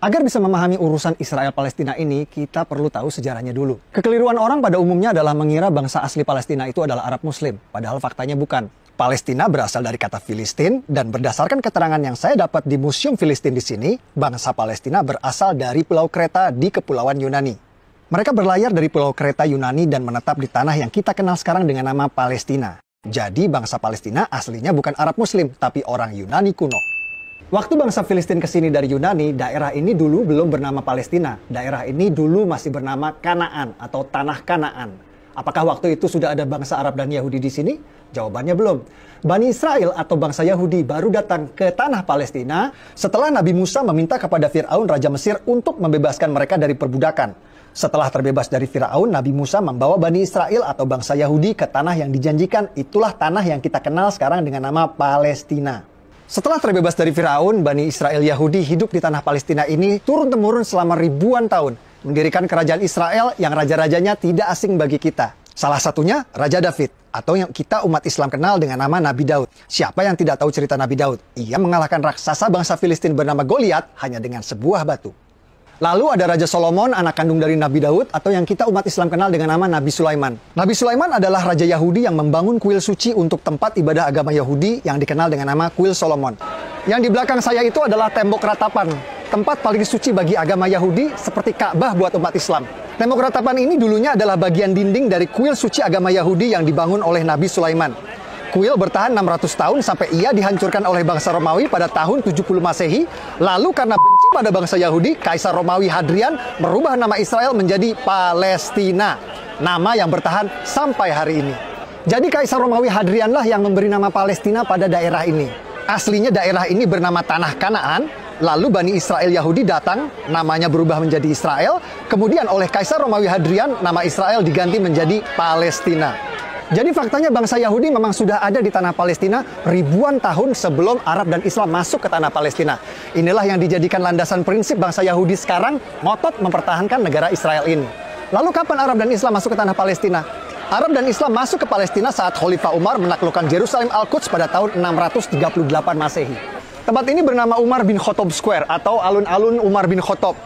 Agar bisa memahami urusan Israel-Palestina ini, kita perlu tahu sejarahnya dulu. Kekeliruan orang pada umumnya adalah mengira bangsa asli Palestina itu adalah Arab Muslim, padahal faktanya bukan. Palestina berasal dari kata Filistin, dan berdasarkan keterangan yang saya dapat di Museum Filistin di sini, bangsa Palestina berasal dari Pulau Kreta di Kepulauan Yunani. Mereka berlayar dari Pulau Kreta Yunani dan menetap di tanah yang kita kenal sekarang dengan nama Palestina. Jadi bangsa Palestina aslinya bukan Arab Muslim, tapi orang Yunani kuno. Waktu bangsa Filistin kesini dari Yunani, daerah ini dulu belum bernama Palestina. Daerah ini dulu masih bernama Kanaan atau Tanah Kanaan. Apakah waktu itu sudah ada bangsa Arab dan Yahudi di sini? Jawabannya belum. Bani Israel atau bangsa Yahudi baru datang ke tanah Palestina setelah Nabi Musa meminta kepada Fir'aun Raja Mesir untuk membebaskan mereka dari perbudakan. Setelah terbebas dari Fir'aun, Nabi Musa membawa Bani Israel atau bangsa Yahudi ke tanah yang dijanjikan. Itulah tanah yang kita kenal sekarang dengan nama Palestina. Setelah terbebas dari Fir'aun, Bani Israel Yahudi hidup di tanah Palestina ini turun-temurun selama ribuan tahun, mendirikan kerajaan Israel yang raja-rajanya tidak asing bagi kita. Salah satunya Raja David, atau yang kita umat Islam kenal dengan nama Nabi Daud. Siapa yang tidak tahu cerita Nabi Daud? Ia mengalahkan raksasa bangsa Filistin bernama Goliat hanya dengan sebuah batu. Lalu ada Raja Solomon, anak kandung dari Nabi Daud, atau yang kita umat Islam kenal dengan nama Nabi Sulaiman. Nabi Sulaiman adalah Raja Yahudi yang membangun kuil suci untuk tempat ibadah agama Yahudi yang dikenal dengan nama Kuil Solomon. Yang di belakang saya itu adalah tembok ratapan, tempat paling suci bagi agama Yahudi seperti Ka'bah buat umat Islam. Tembok ratapan ini dulunya adalah bagian dinding dari kuil suci agama Yahudi yang dibangun oleh Nabi Sulaiman. Kuil bertahan 600 tahun sampai ia dihancurkan oleh bangsa Romawi pada tahun 70 Masehi. Lalu karena benci pada bangsa Yahudi, Kaisar Romawi Hadrian merubah nama Israel menjadi Palestina. Nama yang bertahan sampai hari ini. Jadi Kaisar Romawi Hadrian lah yang memberi nama Palestina pada daerah ini. Aslinya daerah ini bernama Tanah Kanaan. Lalu Bani Israel Yahudi datang, namanya berubah menjadi Israel. Kemudian oleh Kaisar Romawi Hadrian, nama Israel diganti menjadi Palestina. Jadi faktanya bangsa Yahudi memang sudah ada di tanah Palestina ribuan tahun sebelum Arab dan Islam masuk ke tanah Palestina. Inilah yang dijadikan landasan prinsip bangsa Yahudi sekarang ngotot mempertahankan negara Israel ini. Lalu kapan Arab dan Islam masuk ke tanah Palestina? Arab dan Islam masuk ke Palestina saat Khalifah Umar menaklukkan Yerusalem Al-Quds pada tahun 638 Masehi. Tempat ini bernama Umar bin Khattab Square atau alun-alun Umar bin Khattab.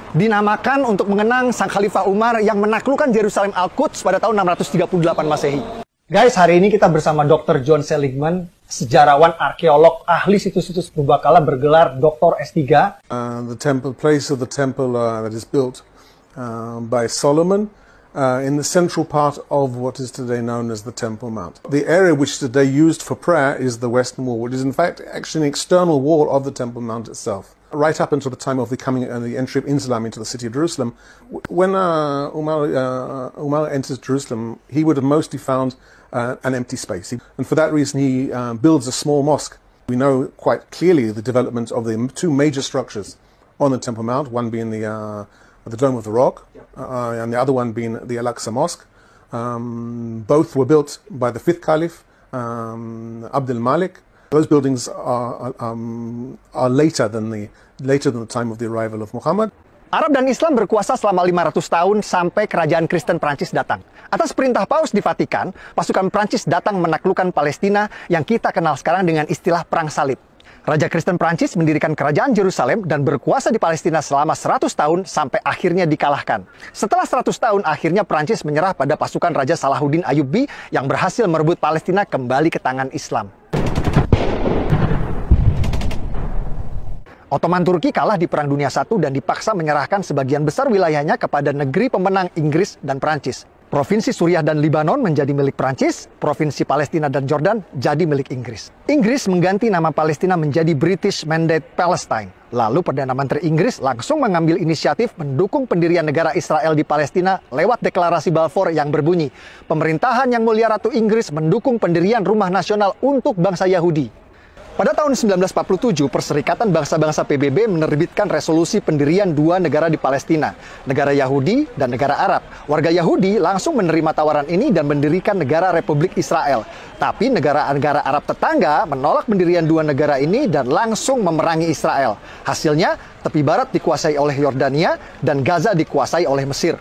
Dinamakan untuk mengenang sang Khalifah Umar yang menaklukkan Yerusalem Al-Quds pada tahun 638 Masehi. Guys, hari ini kita bersama Dr. John Seligman, sejarawan, arkeolog, ahli situs-situs purbakala bergelar Dr. S3. The place of the temple that is built by Solomon in the central part of what is today known as the Temple Mount. The area which today used for prayer is the Western Wall, which is in fact actually an external wall of the Temple Mount itself. Right up until the time of the entry of Islam into the city of Jerusalem, when Umar enters Jerusalem, he would have mostly found an empty space. And for that reason, he builds a small mosque. We know quite clearly the development of the two major structures on the Temple Mount, one being the Dome of the Rock, and the other one being the Al-Aqsa Mosque. Both were built by the fifth Caliph, Abdul Malik. Those buildings are later than the time of the arrival of Muhammad. Arab dan Islam berkuasa selama 500 tahun sampai kerajaan Kristen Prancis datang. Atas perintah Paus di Vatikan, pasukan Prancis datang menaklukkan Palestina yang kita kenal sekarang dengan istilah Perang Salib. Raja Kristen Prancis mendirikan kerajaan Yerusalem dan berkuasa di Palestina selama 100 tahun sampai akhirnya dikalahkan. Setelah 100 tahun, akhirnya Prancis menyerah pada pasukan Raja Salahuddin Ayyubi yang berhasil merebut Palestina kembali ke tangan Islam. Ottoman Turki kalah di Perang Dunia I dan dipaksa menyerahkan sebagian besar wilayahnya kepada negeri pemenang Inggris dan Prancis. Provinsi Suriah dan Libanon menjadi milik Prancis, provinsi Palestina dan Jordan jadi milik Inggris. Inggris mengganti nama Palestina menjadi British Mandate Palestine. Lalu Perdana Menteri Inggris langsung mengambil inisiatif mendukung pendirian negara Israel di Palestina lewat deklarasi Balfour yang berbunyi, "Pemerintahan Yang Mulia Ratu Inggris mendukung pendirian rumah nasional untuk bangsa Yahudi." Pada tahun 1947, Perserikatan Bangsa-Bangsa PBB menerbitkan resolusi pendirian dua negara di Palestina, negara Yahudi dan negara Arab. Warga Yahudi langsung menerima tawaran ini dan mendirikan negara Republik Israel. Tapi negara-negara Arab tetangga menolak pendirian dua negara ini dan langsung memerangi Israel. Hasilnya, tepi barat dikuasai oleh Yordania dan Gaza dikuasai oleh Mesir.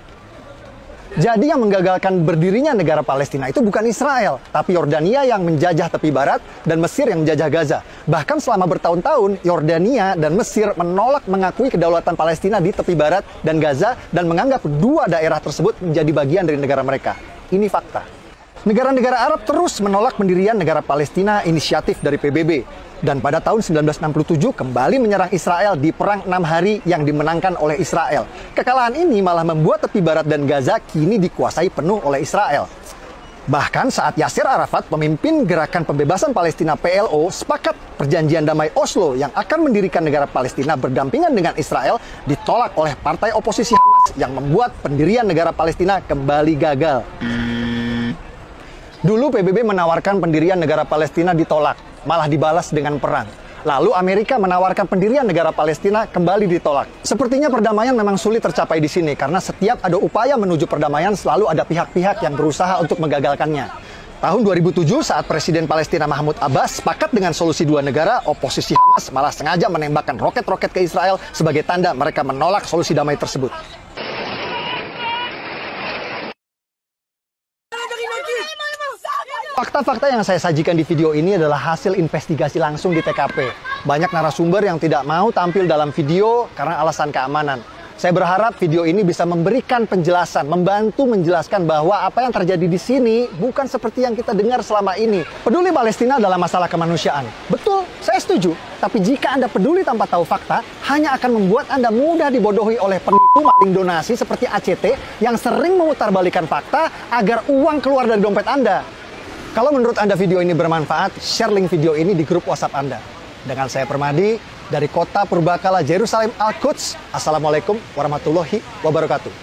Jadi yang menggagalkan berdirinya negara Palestina itu bukan Israel, tapi Yordania yang menjajah tepi barat dan Mesir yang menjajah Gaza. Bahkan selama bertahun-tahun, Yordania dan Mesir menolak mengakui kedaulatan Palestina di tepi barat dan Gaza dan menganggap dua daerah tersebut menjadi bagian dari negara mereka. Ini fakta. Negara-negara Arab terus menolak pendirian negara Palestina inisiatif dari PBB. Dan pada tahun 1967 kembali menyerang Israel di Perang 6 Hari yang dimenangkan oleh Israel. Kekalahan ini malah membuat tepi barat dan Gaza kini dikuasai penuh oleh Israel. Bahkan saat Yasser Arafat, pemimpin Gerakan Pembebasan Palestina PLO, sepakat perjanjian damai Oslo yang akan mendirikan negara Palestina berdampingan dengan Israel ditolak oleh partai oposisi Hamas yang membuat pendirian negara Palestina kembali gagal. Dulu PBB menawarkan pendirian negara Palestina ditolak, malah dibalas dengan perang. Lalu Amerika menawarkan pendirian negara Palestina kembali ditolak. Sepertinya perdamaian memang sulit tercapai di sini karena setiap ada upaya menuju perdamaian selalu ada pihak-pihak yang berusaha untuk menggagalkannya. Tahun 2007 saat Presiden Palestina Mahmud Abbas sepakat dengan solusi dua negara, oposisi Hamas malah sengaja menembakkan roket-roket ke Israel sebagai tanda mereka menolak solusi damai tersebut. Fakta-fakta yang saya sajikan di video ini adalah hasil investigasi langsung di TKP. Banyak narasumber yang tidak mau tampil dalam video karena alasan keamanan. Saya berharap video ini bisa memberikan penjelasan, membantu menjelaskan bahwa apa yang terjadi di sini bukan seperti yang kita dengar selama ini. Peduli Palestina adalah masalah kemanusiaan. Betul, saya setuju. Tapi jika Anda peduli tanpa tahu fakta, hanya akan membuat Anda mudah dibodohi oleh penipu maling donasi seperti ACT yang sering memutarbalikkan fakta agar uang keluar dari dompet Anda. Kalau menurut Anda video ini bermanfaat, share link video ini di grup WhatsApp Anda. Dengan saya Permadi, dari kota Purbakala, Yerusalem, Al-Quds. Assalamualaikum warahmatullahi wabarakatuh.